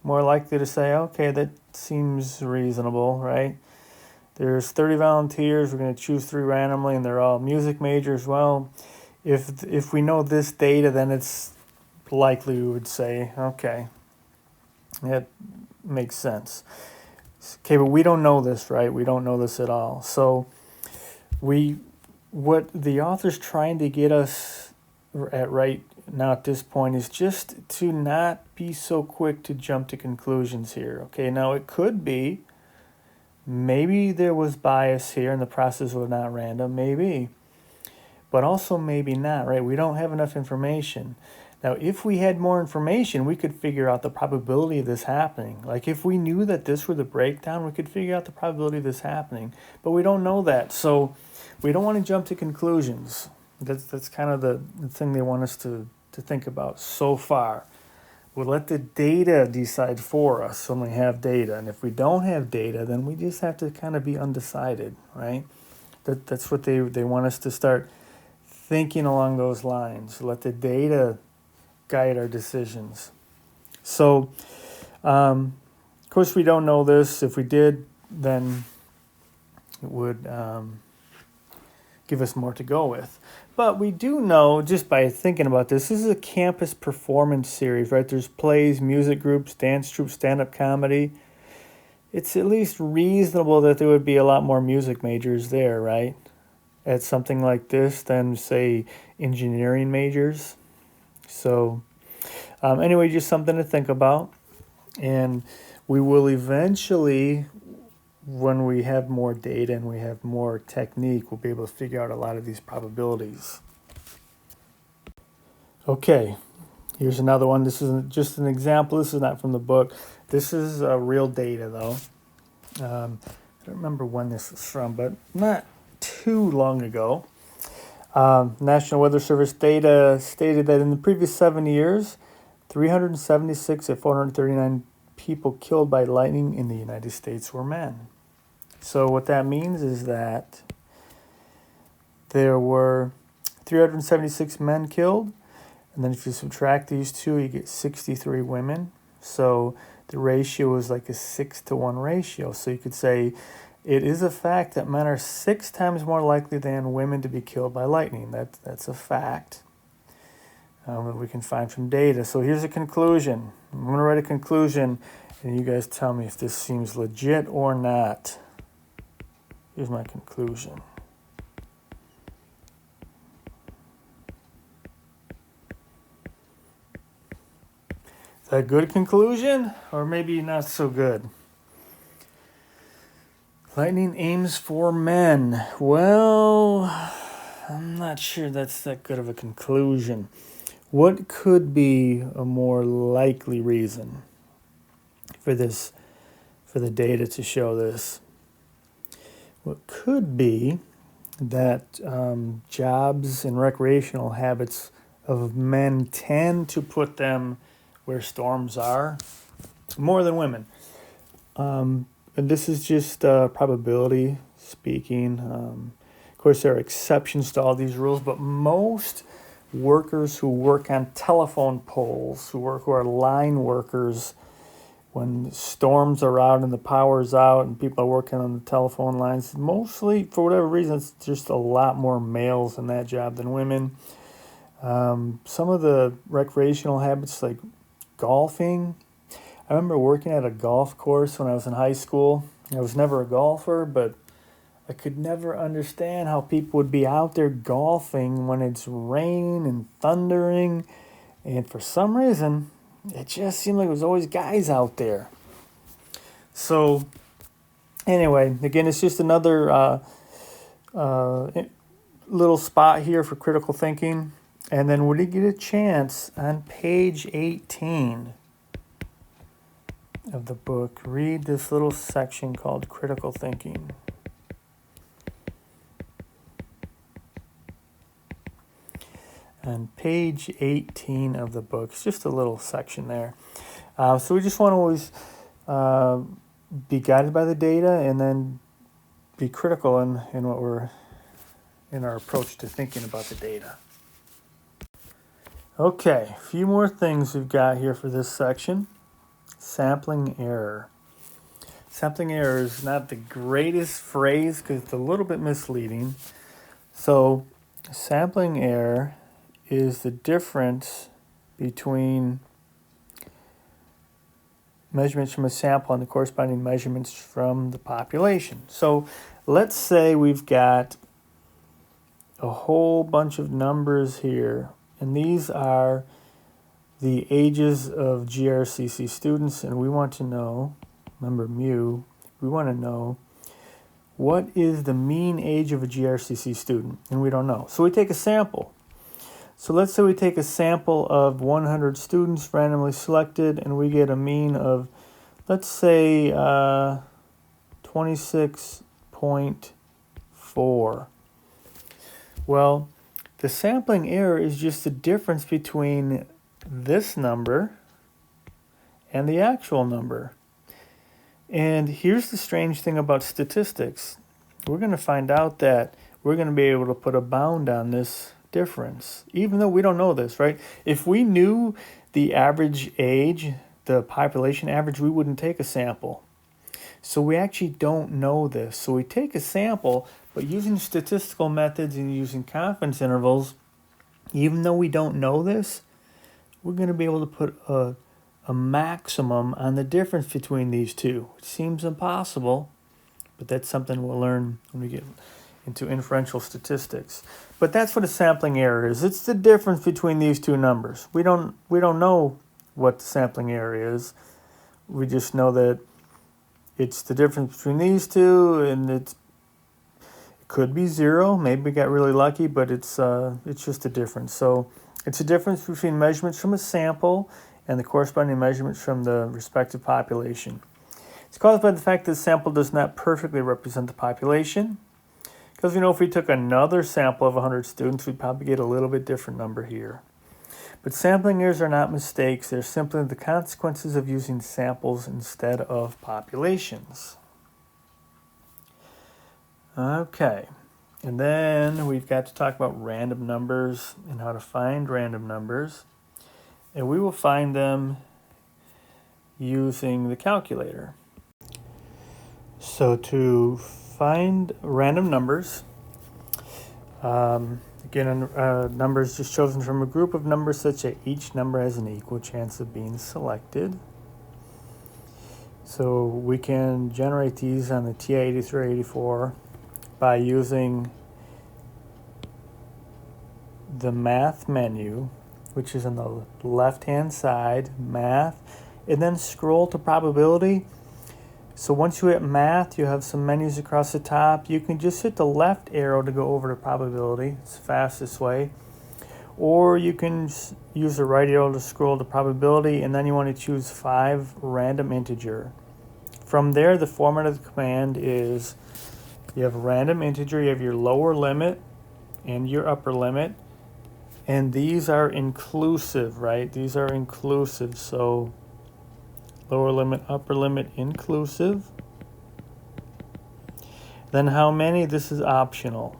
more likely to say, okay, that seems reasonable, right? There's 30 volunteers, we're going to choose 3 randomly, and they're all music majors. Well, if we know this data, then it's likely we would say, okay, that makes sense. Okay, but we don't know this, right? We don't know this at all. So what the author's trying to get us at right now at this point is just to not be so quick to jump to conclusions here. Okay, now it could be maybe there was bias here and the process was not random, maybe. But also maybe not, right? We don't have enough information. Now, if we had more information, we could figure out the probability of this happening. Like if we knew that this were the breakdown, we could figure out the probability of this happening. But we don't know that, so we don't want to jump to conclusions. That's kind of the thing they want us to think about so far. We'll let the data decide for us when we have data. And if we don't have data, then we just have to kind of be undecided, right? That's what they want us to start thinking along those lines. Let the data guide our decisions. So, of course, we don't know this. If we did, then it would give us more to go with. But we do know, just by thinking about this is a campus performance series, right? There's plays, music groups, dance troupes, stand-up comedy. It's at least reasonable that there would be a lot more music majors there, right? At something like this than, say, engineering majors. So, anyway, just something to think about. And we will eventually, when we have more data and we have more technique, we'll be able to figure out a lot of these probabilities. Okay, here's another one. This is just an example. This is not from the book. This is real data, though. I don't remember when this is from, but not too long ago. National Weather Service data stated that in the previous 7 years, 376 of 439 people killed by lightning in the United States were men. So what that means is that there were 376 men killed, and then if you subtract these two, you get 63 women. So the ratio is like a 6-to-1 ratio. So you could say it is a fact that men are 6 times more likely than women to be killed by lightning. That's a fact that we can find from data. So here's a conclusion. I'm going to write a conclusion, and you guys tell me if this seems legit or not. Here's my conclusion. Is that a good conclusion, or maybe not so good? Lightning aims for men. Well, I'm not sure that's that good of a conclusion. What could be a more likely reason for this, for the data to show this? What could be that jobs and recreational habits of men tend to put them where storms are more than women. And this is just probability speaking. Of course, there are exceptions to all these rules, but most workers who work on telephone poles, who are line workers, when storms are out and the power's out and people are working on the telephone lines, mostly, for whatever reason, it's just a lot more males in that job than women. Some of the recreational habits like golfing. I remember working at a golf course when I was in high school. I was never a golfer, but I could never understand how people would be out there golfing when it's raining and thundering. And for some reason, it just seemed like there was always guys out there. So anyway, again, it's just another little spot here for critical thinking. And then when you get a chance, on page 18 of the book, read this little section called Critical Thinking. on page 18 of the book. It's just a little section there. So we just want to always be guided by the data and then be critical in what we're in our approach to thinking about the data. Okay, a few more things we've got here for this section. Sampling error. Sampling error is not the greatest phrase because it's a little bit misleading. So sampling error is the difference between measurements from a sample and the corresponding measurements from the population. So let's say we've got a whole bunch of numbers here, and these are the ages of GRCC students, and we want to know, remember mu, we want to know what is the mean age of a GRCC student, and we don't know. So we take a sample. So let's say we take a sample of 100 students randomly selected, and we get a mean of, let's say, 26.4. Well, the sampling error is just the difference between this number and the actual number. And here's the strange thing about statistics. We're going to find out that we're going to be able to put a bound on this difference, even though we don't know this, right? If we knew the average age, the population average, we wouldn't take a sample. So we actually don't know this. So we take a sample, but using statistical methods and using confidence intervals, even though we don't know this, we're going to be able to put a maximum on the difference between these two. It seems impossible, but that's something we'll learn when we get into inferential statistics. But that's what a sampling error is. It's the difference between these two numbers. We don't know what the sampling error is. We just know that it's the difference between these two, and it could be 0. Maybe we got really lucky, but it's just a difference. So it's a difference between measurements from a sample and the corresponding measurements from the respective population. It's caused by the fact that the sample does not perfectly represent the population. Because if we took another sample of 100 students, we'd probably get a little bit different number here. But sampling errors are not mistakes. They're simply the consequences of using samples instead of populations. Okay, and then we've got to talk about random numbers and how to find random numbers. And we will find them using the calculator. So to find random numbers, again, numbers just chosen from a group of numbers such that each number has an equal chance of being selected. So we can generate these on the TI-83 or 84 by using the math menu, which is on the left-hand side, math, and then scroll to probability. So once you hit math, you have some menus across the top. You can just hit the left arrow to go over to probability. It's the fastest way. Or you can use the right arrow to scroll to probability, and then you want to choose 5 random integer. From there, the format of the command is you have a random integer, you have your lower limit and your upper limit. And these are inclusive, right? These are inclusive. So lower limit, upper limit, inclusive. Then how many? This is optional.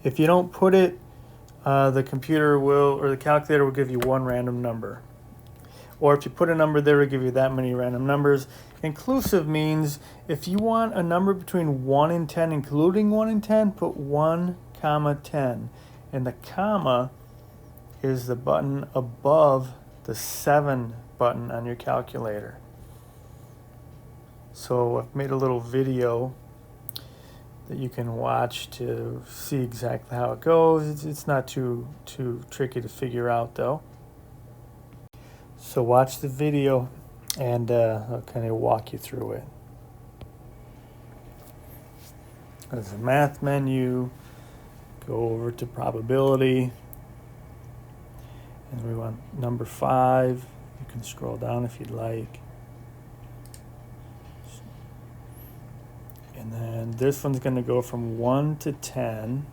If you don't put it, the computer will, or the calculator will give you one random number. Or if you put a number there, it'll give you that many random numbers. Inclusive means if you want a number between 1 and 10, including 1 and 10, put 1, 10. And the comma is the button above the 7 button on your calculator. So I've made a little video that you can watch to see exactly how it goes. It's not too tricky to figure out though. So watch the video and I'll kind of walk you through it. There's a math menu. Go over to probability. And we want number 5. You can scroll down if you'd like. And then this one's going to go from 1 to 10.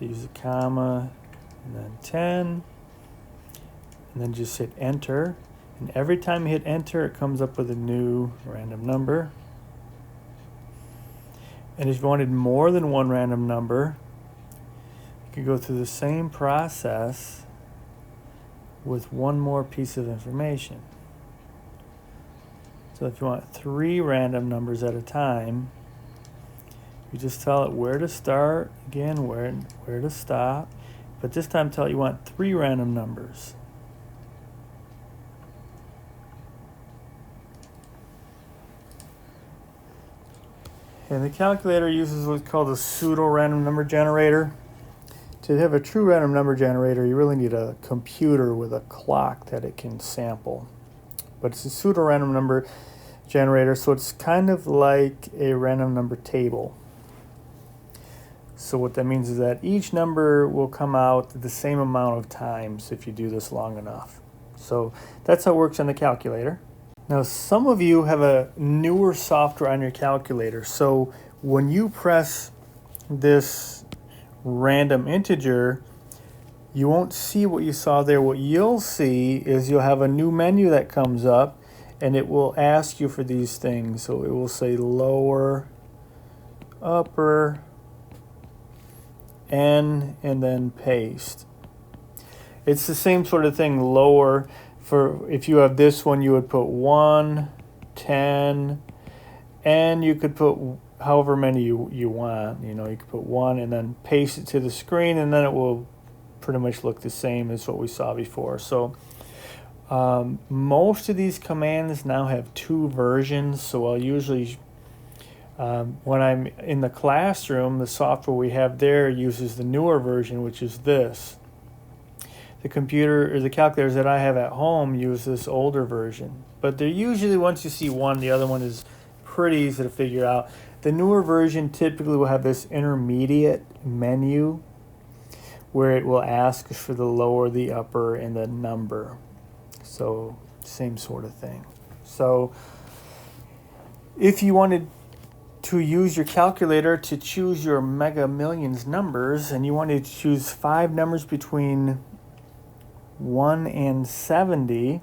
So use a comma and then 10, and then just hit enter. And every time you hit enter, it comes up with a new random number. And if you wanted more than one random number, you could go through the same process with one more piece of information. So if you want 3 random numbers at a time, you just tell it where to start, again, where to stop, but this time tell it you want 3 random numbers. And the calculator uses what's called a pseudo-random number generator. To have a true random number generator, you really need a computer with a clock that it can sample. But it's a pseudo-random number generator, so it's kind of like a random number table. So what that means is that each number will come out the same amount of times if you do this long enough. So that's how it works on the calculator. Now, some of you have a newer software on your calculator. So when you press this random integer, you won't see what you saw there. What you'll see is you'll have a new menu that comes up, and it will ask you for these things. So it will say lower, upper, N, and then paste. It's the same sort of thing, lower. For if you have this one, you would put 1, 10, and you could put however many you want. You could put 1 and then paste it to the screen, and then it will pretty much look the same as what we saw before. So most of these commands now have 2 versions. So I'll usually, when I'm in the classroom, the software we have there uses the newer version, which is this. The computer or the calculators that I have at home use this older version. But they're usually, once you see one, the other one is pretty easy to figure out. The newer version typically will have this intermediate menu where it will ask for the lower, the upper, and the number. So same sort of thing. So if you wanted to use your calculator to choose your Mega Millions numbers, and you wanted to choose 5 numbers between 1 and 70,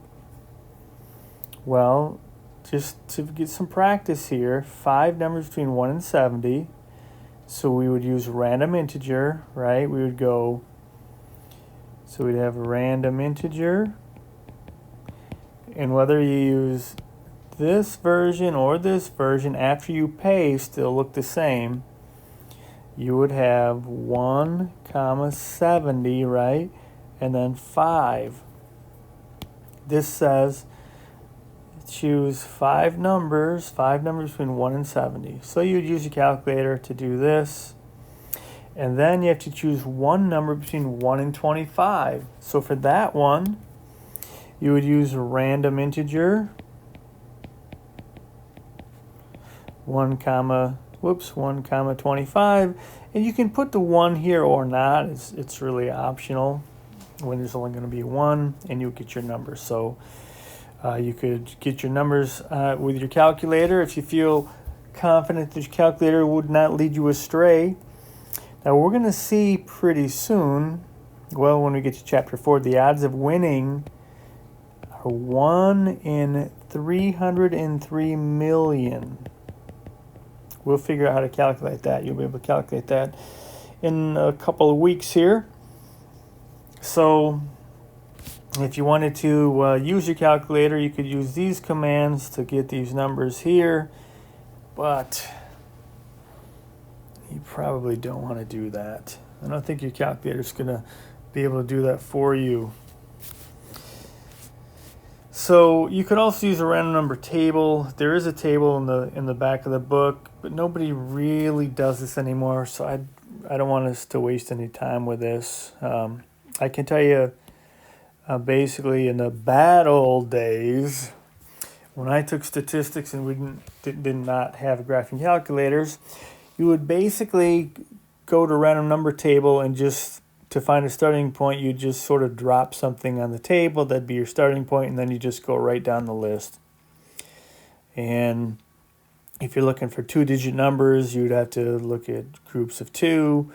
well, just to get some practice here, 5 numbers between 1 and 70. So we would use random integer, right? We would go, so we'd have a random integer. And whether you use this version or this version, after you paste, it'll look the same. You would have 1, 70, right? And then 5. This says choose 5 numbers between 1 and 70. So you'd use your calculator to do this. And then you have to choose one number between 1 and 25. So for that one, you would use a random integer. 1, 25. And you can put the 1 here or not. It's really optional when there's only going to be 1, and you'll get your number. So you could get your numbers with your calculator if you feel confident that your calculator would not lead you astray. Now we're going to see pretty soon, well, when we get to chapter 4, the odds of winning are 1 in 303 million. We'll figure out how to calculate that. You'll be able to calculate that in a couple of weeks here. So if you wanted to use your calculator, you could use these commands to get these numbers here, but you probably don't want to do that. I don't think your calculator's going to be able to do that for you. So you could also use a random number table. There is a table in the back of the book, but nobody really does this anymore, so I don't want us to waste any time with this. I can tell you, basically, in the bad old days, when I took statistics and we did not have graphing calculators, you would basically go to random number table, and just to find a starting point, you just sort of drop something on the table. That'd be your starting point, and then you just go right down the list. And if you're looking for 2-digit numbers, you'd have to look at groups of 2.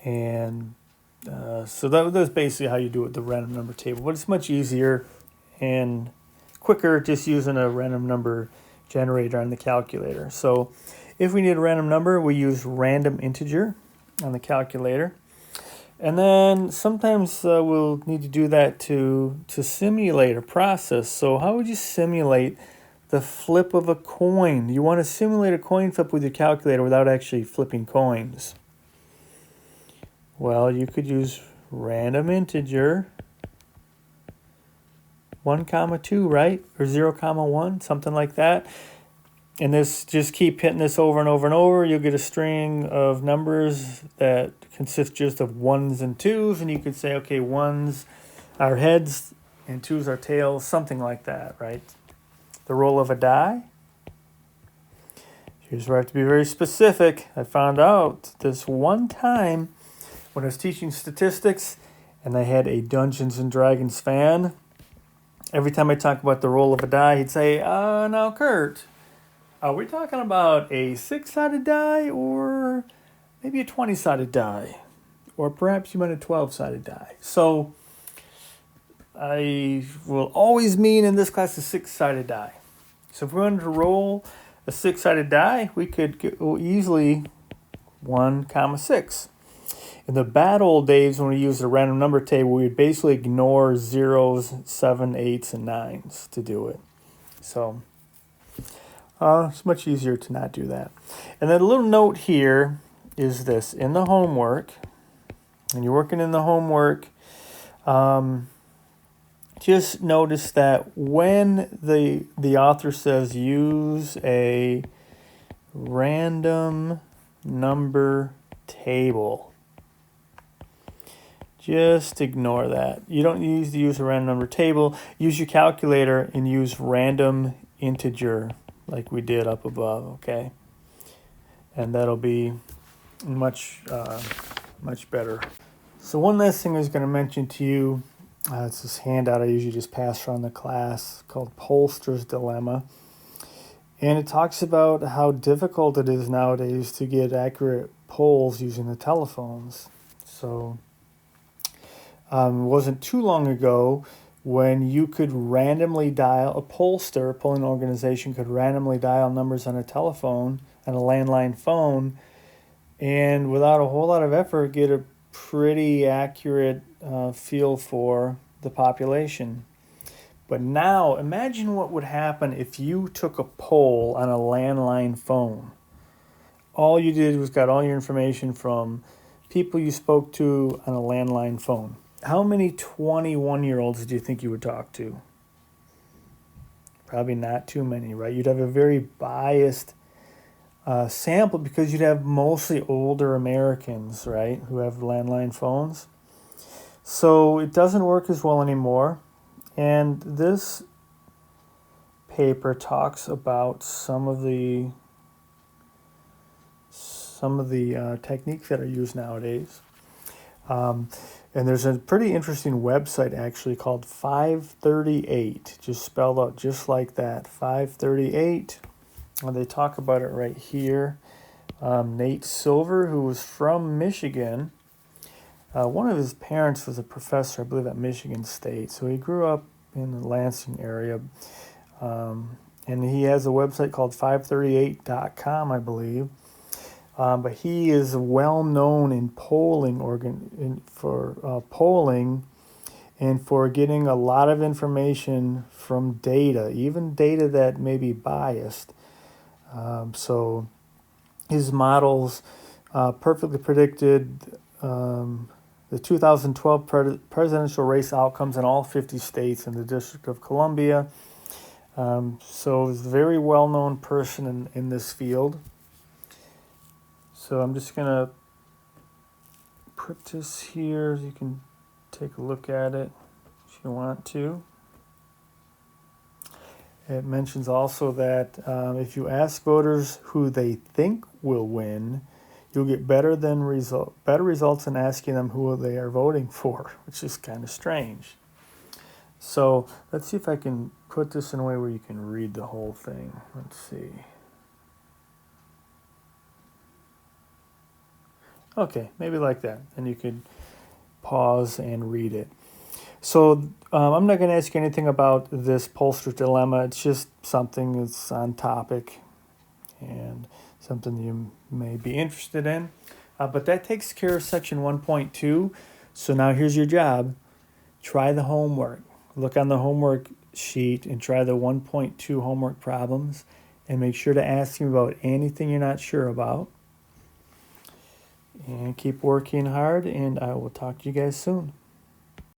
And so that's basically how you do it with the random number table. But it's much easier and quicker just using a random number generator on the calculator. So if we need a random number, we use random integer on the calculator. And then sometimes we'll need to do that to simulate a process. So how would you simulate the flip of a coin? You want to simulate a coin flip with your calculator without actually flipping coins. Well, you could use random integer 1 comma 2, right? Or 0 comma 1, something like that. And this, just keep hitting this over and over and over. You'll get a string of numbers that consist just of 1s and 2s. And you could say, okay, 1s are heads and 2s are tails, something like that, right? The roll of a die. Here's where I have to be very specific. I found out this one time when I was teaching statistics and I had a Dungeons and Dragons fan. Every time I talk about the roll of a die, he'd say, now, Kurt, are we talking about a 6-sided die or maybe a 20-sided die? Or perhaps you meant a 12-sided die. So I will always mean in this class a 6-sided die. So if we wanted to roll a 6-sided die, we could go easily 1 comma 6. In the bad old days when we used a random number table, we would basically ignore 0s, 7, 8s, and 9s to do it. So it's much easier to not do that. And then a little note here is this. In the homework, and you're working in the homework, just notice that when the author says use a random number table, just ignore that. You don't need to use a random number table. Use your calculator and use random integer like we did up above, okay? And that'll be much better. So one last thing I was going to mention to you, it's this handout I usually just pass around the class called Pollster's Dilemma. And it talks about how difficult it is nowadays to get accurate polls using the telephones. So it wasn't too long ago when you could randomly dial, a pollster, a polling organization could randomly dial numbers on a telephone, on a landline phone, and without a whole lot of effort get a pretty accurate feel for the population. But now, imagine what would happen if you took a poll on a landline phone. All you did was got all your information from people you spoke to on a landline phone. How many 21-year-olds do you think you would talk to? Probably not too many, right? You'd have a very biased sample because you'd have mostly older Americans, right, who have landline phones. So it doesn't work as well anymore. And this paper talks about some of the techniques that are used nowadays. And there's a pretty interesting website actually called 538, just spelled out just like that, 538. And they talk about it right here. Nate Silver, who was from Michigan, one of his parents was a professor, I believe, at Michigan State. So he grew up in the Lansing area. And he has a website called 538.com, I believe. But he is well known in polling for polling and for getting a lot of information from data, even data that may be biased. So his models perfectly predicted the 2012 presidential race outcomes in all 50 states and the District of Columbia. So he's a very well-known person in this field. So I'm just going to put this here. You can take a look at it if you want to. It mentions also that if you ask voters who they think will win, you'll get better results than asking them who they are voting for, which is kind of strange. So let's see if I can put this in a way where you can read the whole thing. Let's see. Okay, maybe like that. And you could pause and read it. So I'm not going to ask you anything about this pollster dilemma. It's just something that's on topic and something you may be interested in. But that takes care of section 1.2. So now here's your job. Try the homework. Look on the homework sheet and try the 1.2 homework problems and make sure to ask him about anything you're not sure about. And keep working hard, and I will talk to you guys soon.